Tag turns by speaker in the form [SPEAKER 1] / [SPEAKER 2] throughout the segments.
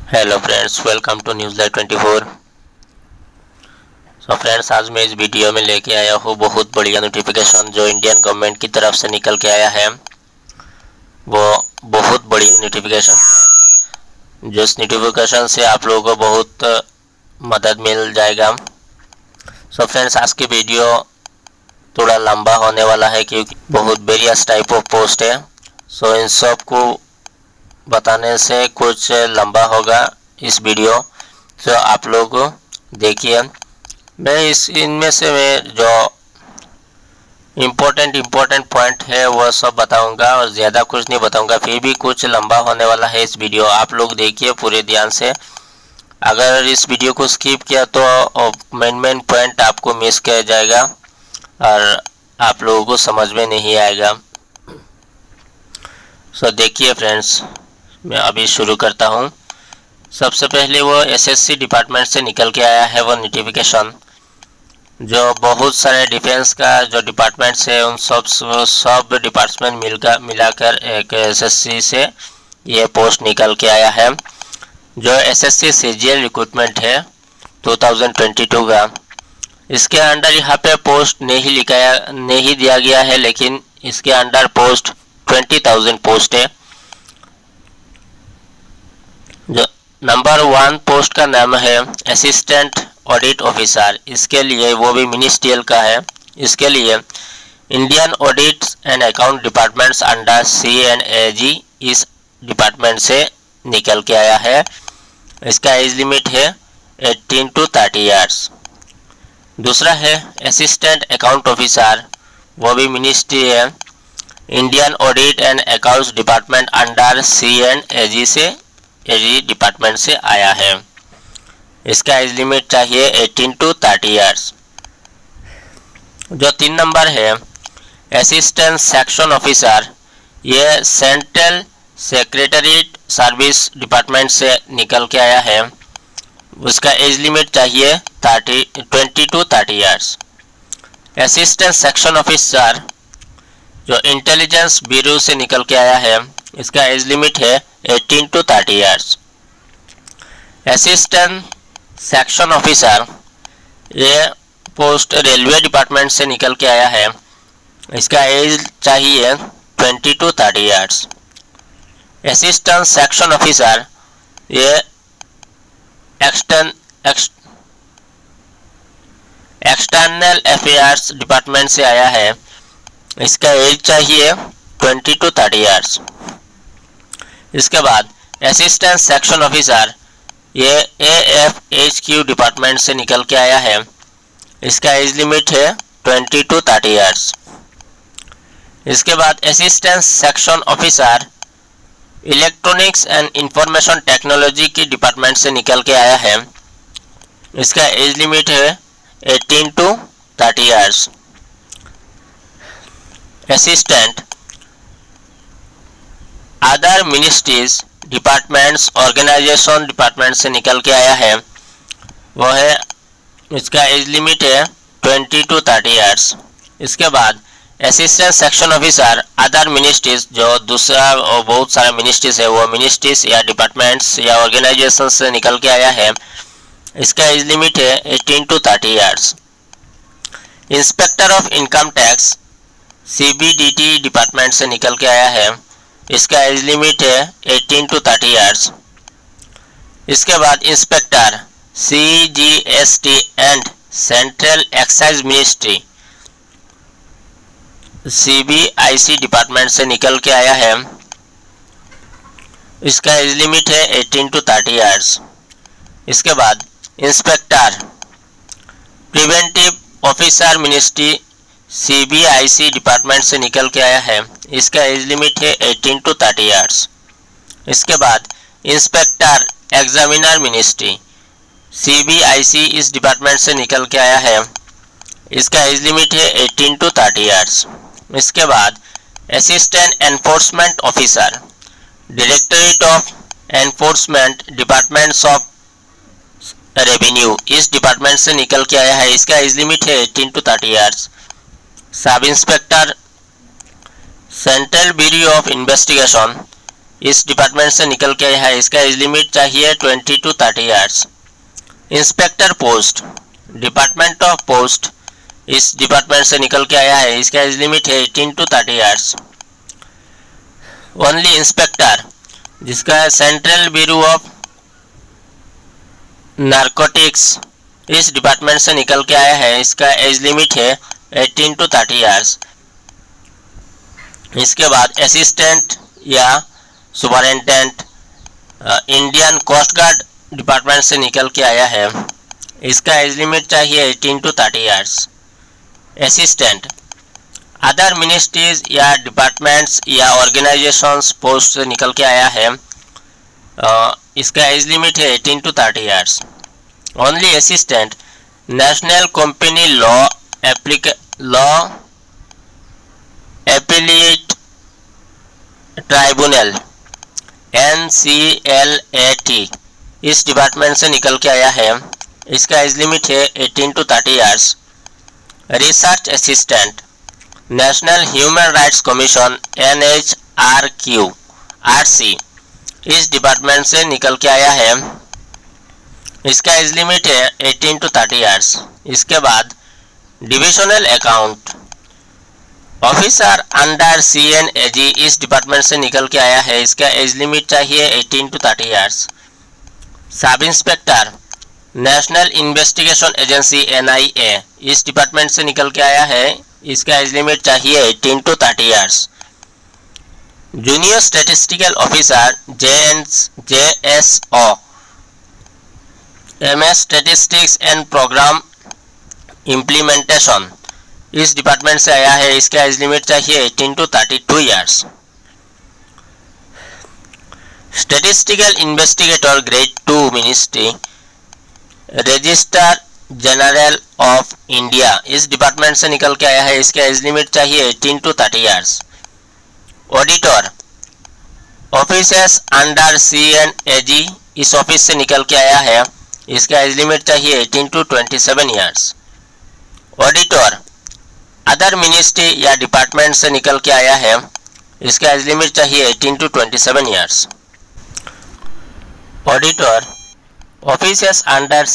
[SPEAKER 1] Hello friends, welcome to news live 24। So friends, आज मैं इस वीडियो में लेके आया हूँ बहुत बढ़िया नोटिफिकेशन जो इंडियन गवर्नमेंट की तरफ से निकल के आया है। वो बहुत बढ़िया नोटिफिकेशन है, जिस नोटिफिकेशन से आप लोगों को बहुत मदद मिल जाएगा। सो फ्रेंड्स, आज की वीडियो थोड़ा लंबा होने वाला है क्योंकि बहुत वेरियस टाइप ऑफ पोस्ट है। सो इन सब को बताने से कुछ लंबा होगा इस वीडियो। तो आप लोग देखिए, मैं इनमें से मैं जो इम्पोर्टेंट पॉइंट है वो सब बताऊंगा और ज़्यादा कुछ नहीं बताऊंगा। फिर भी कुछ लंबा होने वाला है इस वीडियो, आप लोग देखिए पूरे ध्यान से। अगर इस वीडियो को स्किप किया तो मेन पॉइंट आपको मिस किया जाएगा और आप लोगों को समझ में नहीं आएगा। सो देखिए फ्रेंड्स, मैं अभी शुरू करता हूं। सबसे पहले वो एसएससी डिपार्टमेंट से निकल के आया है वो नोटिफिकेशन, जो बहुत सारे डिफेंस का जो डिपार्टमेंट्स है उन सब डिपार्टमेंट मिलाकर एक एसएससी से ये पोस्ट निकल के आया है। जो एसएससी सीजीएल रिक्रूटमेंट है 2022 का, इसके अंडर यहाँ पे पोस्ट नहीं दिया गया है, लेकिन इसके अंडर पोस्ट 20,000 पोस्ट है। जो नंबर 1 पोस्ट का नाम है असिस्टेंट ऑडिट ऑफिसर। इसके लिए वो भी मिनिस्ट्रियल का है। इसके लिए Indian audit and account departments under CNAG इस डिपार्टमेंट से निकल के आया है। इसका एज लिमिट है 18 to 30 ईयर्स। दूसरा है असिस्टेंट अकाउंट ऑफिसर, वो भी मिनिस्ट्री है। Indian audit and accounts department under CNAG से डिपार्टमेंट से आया है। इसका एज लिमिट चाहिए 18 to 30 ईयर्स। जो 3 नंबर है असिस्टेंट सेक्शन ऑफिसर, ये सेंट्रल सेक्रेटरीट सर्विस डिपार्टमेंट से निकल के आया है। उसका एज लिमिट चाहिए 20 to 30 years. Assistant section officer जो इंटेलिजेंस ब्यूरो से निकल के आया है, इसका एज लिमिट है 18 to 30 years. Assistant section officer, ये पोस्ट रेलवे डिपार्टमेंट से निकल के आया है। इसका एज चाहिए 20 to 30 years. Assistant section officer, ये एक्सटर्नल अफेयर्स डिपार्टमेंट से आया है। इसका एज चाहिए 20 to 30 ईयर्स। इसके बाद असिस्टेंट सेक्शन ऑफिसर, ये AFHQ डिपार्टमेंट से निकल के आया है। इसका एज लिमिट है 20 to 30 ईयर्स। इसके बाद assistant section officer electronics and information technology की डिपार्टमेंट से निकल के आया है। इसका एज लिमिट है 18 to 30 years. Assistant other ministries departments organisation department से निकल के आया है। वो है, इसका एज लिमिट है 20 to 30 ईयर्स। इसके बाद assistant section officer other ministries, जो दूसरा और बहुत सारा मिनिस्ट्रीज है, वो मिनिस्ट्रीज या डिपार्टमेंट्स या ऑर्गेनाइजेशन से निकल के आया है। इसका एज लिमिट है 18 to 30 years. Inspector of income tax CBDT department से निकल के आया है। इसका एज लिमिट है 18 to 30 ईयर्स। इसके बाद inspector CGST and central excise ministry CBIC department से निकल के आया है। इसका एज लिमिट है 18 to 30 ईयर्स। इसके बाद inspector preventive officer ministry CBIC department से निकल के आया है। इसका एज लिमिट है 18 to 30 ईयर्स। इसके बाद इंस्पेक्टर एग्जामिनर मिनिस्ट्री CBIC इस डिपार्टमेंट से निकल के आया है। इसका एज लिमिट है 18 to 30 ईयर्स। इसके बाद assistant enforcement officer directorate of enforcement departments of revenue इस डिपार्टमेंट से निकल के आया है। इसका एज लिमिट है 18 to 30 years. Sub inspector central bureau of investigation इस डिपार्टमेंट से निकल के आया है, इसका एज लिमिट चाहिए 20 to 30 years. Inspector post, department of post, इस डिपार्टमेंट से निकल के आया है, इसका एज लिमिट है 18 to 30 ईयर्स। ओनली इंस्पेक्टर, जिसका सेंट्रल ब्यूरो ऑफ नारकोटिक्स, इस डिपार्टमेंट से निकल के आया है, इसका एज लिमिट है 18 to 30 ईयर्स। इसके बाद असिस्टेंट या superintendent, Indian Coast Guard department से निकल के आया है, इसका एज लिमिट चाहिए 18 to 30 years. Assistant, other ministries या डिपार्टमेंट्स या ऑर्गेनाइजेशंस पोस्ट से निकल के आया है, इसका एज लिमिट है 18 to 30 years. Only assistant, national company law appellate tribunal NCLAT, इस डिपार्टमेंट से निकल के आया है, इसका एज लिमिट है 18 to 30 years. Research assistant, national human rights commission NHRC, इस डिपार्टमेंट से निकल के आया है, इसका एज लिमिट है 18 to 30 ईयर्स। इसके बाद divisional account officer under CNAG, इस डिपार्टमेंट से निकल के आया है, इसका एज लिमिट चाहिए 18 to 30 years. Sub inspector, national investigation agency NIA, इस डिपार्टमेंट से निकल के आया है, इसका एज लिमिट चाहिए 18 to 30 years. Junior statistical officer JSO, MS statistics and programme implementation, इस डिपार्टमेंट से आया है, इसका एज लिमिट चाहिए 18 to 32 years. Statistical investigator grade 2 ministry, registrar general of India, इस डिपार्टमेंट से निकल के आया है, इसका एज लिमिट चाहिए 18 to 30 years. Auditor, officers under CNAG, इस ऑफिस से निकल के आया है, इसका एज लिमिट चाहिए 18 to 27 years. Auditor, other ministry या डिपार्टमेंट से निकल के आया है, इसका एज लिमिट चाहिए 18 to 27 years. Auditor, officers under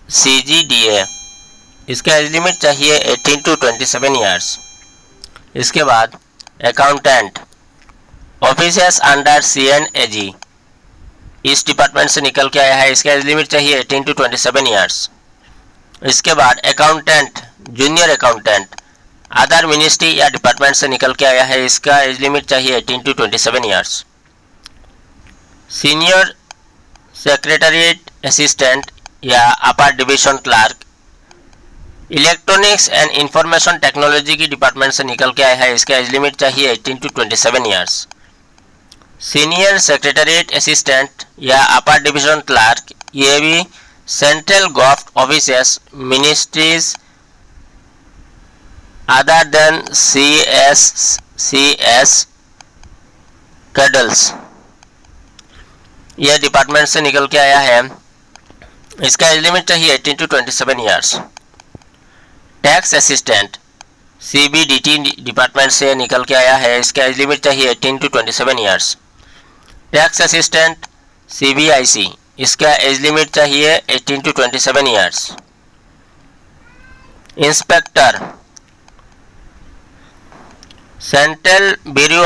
[SPEAKER 1] CGDA, इसका एज लिमिट चाहिए 18 to 27 ईयर्स। इसके बाद अकाउंटेंट, ऑफिसर्स अंडर CNAG, इस डिपार्टमेंट से निकल के आया है, इसका एज लिमिट चाहिए 18 to 27 ईयर्स। इसके बाद accountant, junior accountant, other ministry या डिपार्टमेंट से निकल के आया है, इसका एज लिमिट चाहिए 18 to 27 years. Senior secretariat assistant या upper division clerk, electronics and information technology की डिपार्टमेंट से निकल के आया है, इसका एज लिमिट चाहिए 18 to 27 years. Senior secretariat assistant या अपर डिवीजन क्लर्क, ये भी central government offices, ministries other than CS candles, यह डिपार्टमेंट से निकल के आया है, इसका एज लिमिट चाहिए 18 to 27 years. Tax assistant, CBDT department से निकल के आया है, इसका एज लिमिट चाहिए 18 to 27 years. Tax assistant CBIC, इसका एज लिमिट चाहिए 18 to 27 years. Inspector, central bureau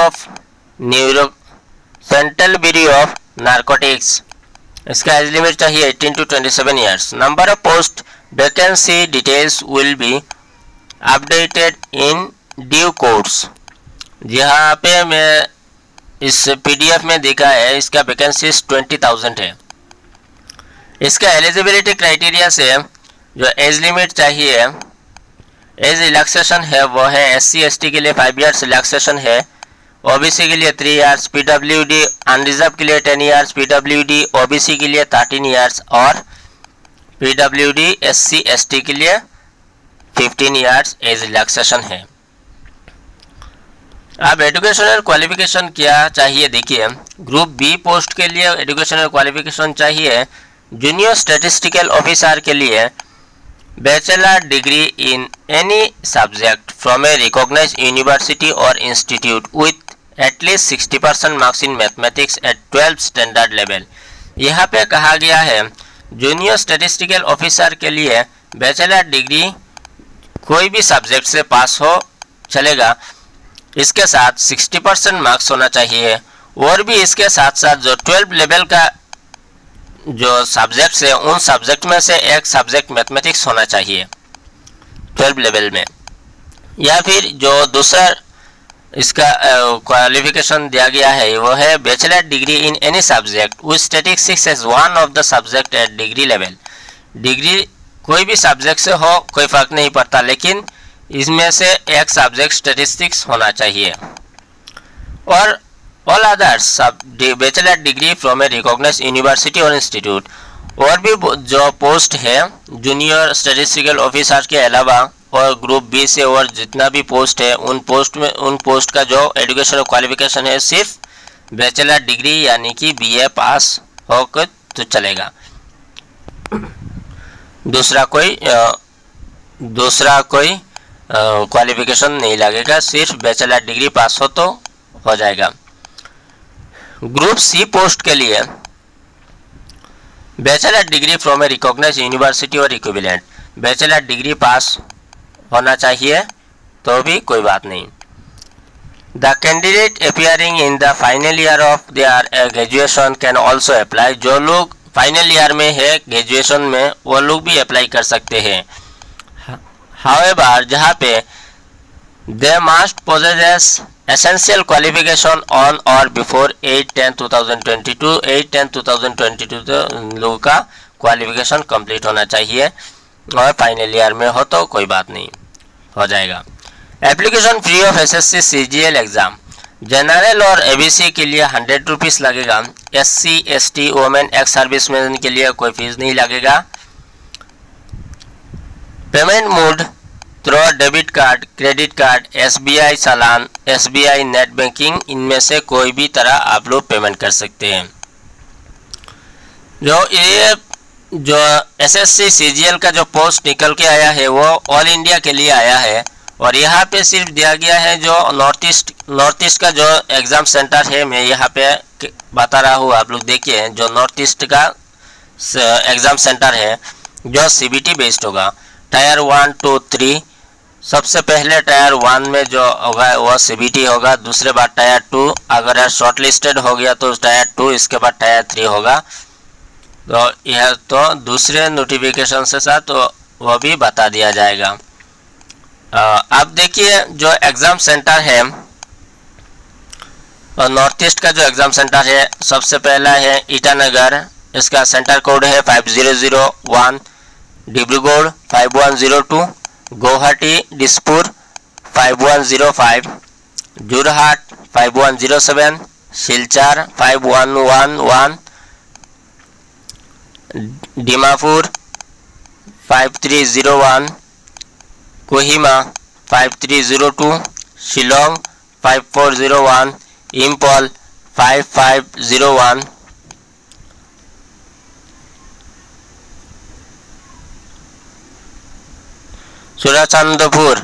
[SPEAKER 1] of narcotics, इसका एज लिमिट चाहिए 18 to 27 years. Number of post vacancy details will be updated in due course, जहाँ पे मैं इस PDF में देखा है, इसका वैकेंसीज 20,000 है। इसका एलिजिबिलिटी क्राइटेरिया से जो एज लिमिट चाहिए, एज रिलैक्सेशन है, वो है SC/ST के लिए 5 ईयर्स रिलैक्सेशन है, OBC के लिए 3 ईयर्स, PWD अनरिजर्व के लिए 10 ईयर्स, PWD OBC के लिए 13 ईयर्स और PWD SC/ST के लिए 15 ईयर्स एज रिलैक्सेशन है। अब एजुकेशनल क्वालिफिकेशन क्या चाहिए, देखिए ग्रुप बी पोस्ट के लिए एजुकेशनल क्वालिफिकेशन चाहिए जूनियर स्टैटिस्टिकल ऑफिसर के लिए bachelor degree in any subject from a recognised university और institute with at least 60% marks in mathematics at 12th standard level. यहाँ पे कहा गया है जूनियर स्टैटिस्टिकल ऑफिसर के लिए बैचलर डिग्री कोई भी सब्जेक्ट से पास हो चलेगा, इसके साथ 60% मार्क्स होना चाहिए, और भी इसके साथ साथ जो 12 लेवल का जो सब्जेक्ट्स है उन सब्जेक्ट में से एक सब्जेक्ट मैथमेटिक्स होना चाहिए 12 लेवल में। या फिर जो दूसरा इसका क्वालिफिकेशन दिया गया है वो है bachelor degree in any subject with statistics as one of the subject at degree level. Degree कोई भी सब्जेक्ट से हो कोई फर्क नहीं पड़ता, लेकिन इसमें से एक सब्जेक्ट स्टैटिस्टिक्स होना चाहिए। Or all others bachelor degree from a recognised university और इंस्टीट्यूट। और भी जो पोस्ट है जूनियर स्टैटिस्टिकल ऑफिसर के अलावा और ग्रुप बी से और जितना भी पोस्ट है उन पोस्ट का जो एजुकेशन क्वालिफिकेशन है सिर्फ बैचलर डिग्री यानी कि बीए पास होकर तो चलेगा, दूसरा कोई क्वालिफिकेशन नहीं लगेगा, सिर्फ बैचलर डिग्री पास हो तो हो जाएगा। ग्रुप सी पोस्ट के लिए bachelor degree from a recognised university or equivalent, bachelor degree pass होना चाहिए तो भी कोई बात नहीं। The candidate appearing in the final year of their graduation can also apply. जो लोग फाइनल ईयर में है ग्रेजुएशन में वो लोग भी अप्लाई कर सकते हैं। हाउएवर जहाँ पे they must possess essential qualification on or before 8/10/2022 8/10/2022 लोगों का क्वालिफिकेशन कंप्लीट होना चाहिए, और फाइनल ईयर में हो तो कोई बात नहीं, हो जाएगा। Application free of SSC CGL exam. General और एबीसी के लिए 100 रुपीज़ लगेगा। SC ST women ex serviceman के लिए कोई फीस नहीं लगेगा। Payment mode through debit card, credit card, SBI चालान, एसबीआई नेट बैंकिंग, इनमें से कोई भी तरह आप लोग पेमेंट कर सकते हैं। जो एसएससी सीजीएल का जो पोस्ट निकल के आया है वो ऑल इंडिया के लिए आया है, और यहाँ पे सिर्फ दिया गया है जो नॉर्थ ईस्ट का जो एग्ज़ाम सेंटर है, मैं यहाँ पे बता रहा हूँ, आप लोग देखिए जो नॉर्थ ईस्ट का एग्ज़ाम सेंटर है जो सीबीटी बेस्ड होगा। टायर 1, 2, 3, सबसे पहले टायर 1 में जो होगा वो सीबीटी होगा, दूसरे बाद टायर 2, अगर शॉर्ट लिस्टेड हो गया तो टायर 2, इसके बाद टायर 3 होगा। तो यह तो दूसरे नोटिफिकेशन से साथ तो वो भी बता दिया जाएगा। अब देखिए जो एग्ज़ाम सेंटर है और नॉर्थ ईस्ट का जो एग्ज़ाम सेंटर है, सबसे पहला है ईटानगर, इसका सेंटर कोड है 5001, डिब्रूगढ़ 5102, गुवाहाटी दिसपुर 5105, जोरहाट 5107, सिलचर 5111, डिमापुर 5301, कोहिमा 5302, शिलोंग 5401, इम्फॉल 5501, चुराचांदपुर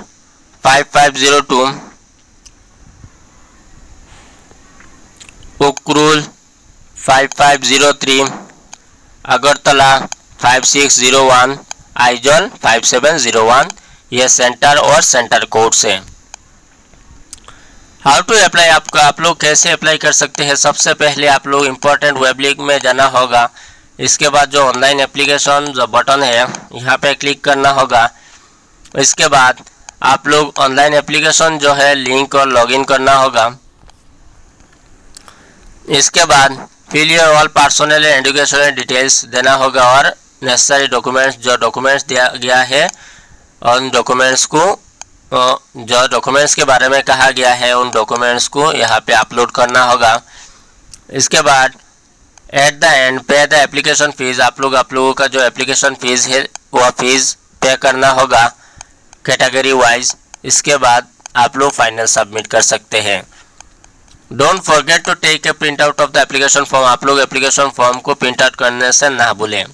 [SPEAKER 1] 5502, उक्रुल 5503, अगरतला 5601, आइजॉल 5701, ये सेंटर और सेंटर कोड से। हाउ टू अप्लाई, आप लोग कैसे अप्लाई कर सकते हैं। सबसे पहले आप लोग इम्पोर्टेंट वेब लिंक में जाना होगा, इसके बाद जो ऑनलाइन एप्लीकेशन जो बटन है यहाँ पे क्लिक करना होगा। इसके बाद आप लोग ऑनलाइन एप्लीकेशन जो है लिंक और लॉगिन करना होगा। इसके बाद fill your all personal and educational details देना होगा, और नेसेसरी डॉक्यूमेंट्स जो डॉक्यूमेंट्स दिया गया है उन डॉक्यूमेंट्स को, जो डॉक्यूमेंट्स के बारे में कहा गया है उन डॉक्यूमेंट्स को यहाँ पे अपलोड करना होगा। इसके बाद एट द एंड पे द एप्लीकेशन फ़ीस, आप लोगों का जो एप्लीकेशन फ़ीस है वह फीस पे करना होगा कैटेगरी वाइज। इसके बाद आप लोग फाइनल सबमिट कर सकते हैं। Don't forget to take a print out of the application form, आप लोग एप्लीकेशन फॉर्म को प्रिंट आउट करने से ना भूलें।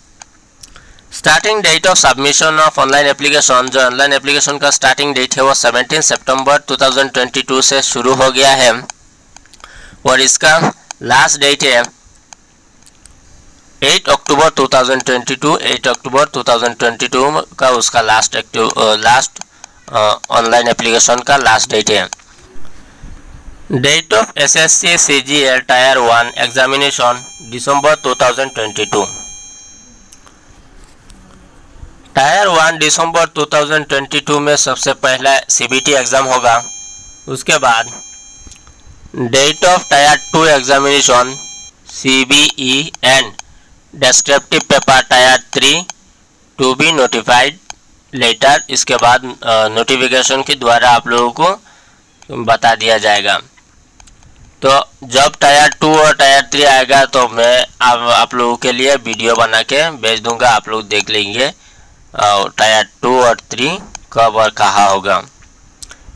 [SPEAKER 1] Starting date of submission of online application, जो ऑनलाइन एप्लीकेशन का स्टार्टिंग डेट है वो 17 सितंबर 2022 से शुरू हो गया है। और इसका लास्ट डेट है 8 अक्टूबर 2022। 8 अक्टूबर 2022 का उसका लास्ट ऑनलाइन एप्लीकेशन का लास्ट डेट है। Date of SSC CGL tier 1 examination दिसंबर 2022। टायर 1 दिसंबर 2022 में सबसे पहला CBT एग्ज़ाम होगा। उसके बाद date of tier 2 examination CBE and descriptive paper tier 3 to be notified later. इसके बाद नोटिफिकेशन के द्वारा आप लोगों को बता दिया जाएगा। तो जब टायर 2 और टायर 3 आएगा तो मैं आप लोगों के लिए वीडियो बना के भेज दूंगा, आप लोग देख लेंगे टायर 2 और 3 कब और कहाँ होगा।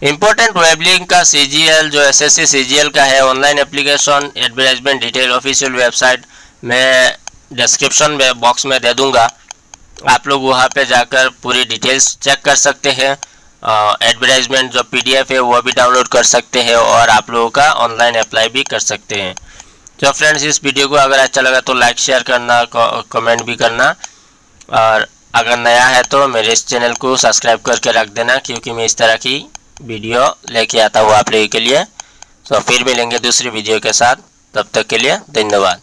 [SPEAKER 1] इम्पोर्टेंट वेब लिंक का CGL जो SSC CGL का है online application advertisement detail official website मैं डिस्क्रिप्शन में बॉक्स में दे दूंगा। आप लोग वहाँ पे जाकर पूरी डिटेल्स चेक कर सकते हैं। एडवर्टाइजमेंट जो PDF है वो भी डाउनलोड कर सकते हैं और आप लोगों का ऑनलाइन अप्लाई भी कर सकते हैं। तो फ्रेंड्स, इस वीडियो को अगर अच्छा लगा तो लाइक शेयर करना, कमेंट भी करना, और अगर नया है तो मेरे इस चैनल को सब्सक्राइब करके रख देना, क्योंकि मैं इस तरह की वीडियो लेके आता हूँ आप लोगों के लिए। तो फिर मिलेंगे दूसरी वीडियो के साथ, तब तक के लिए धन्यवाद।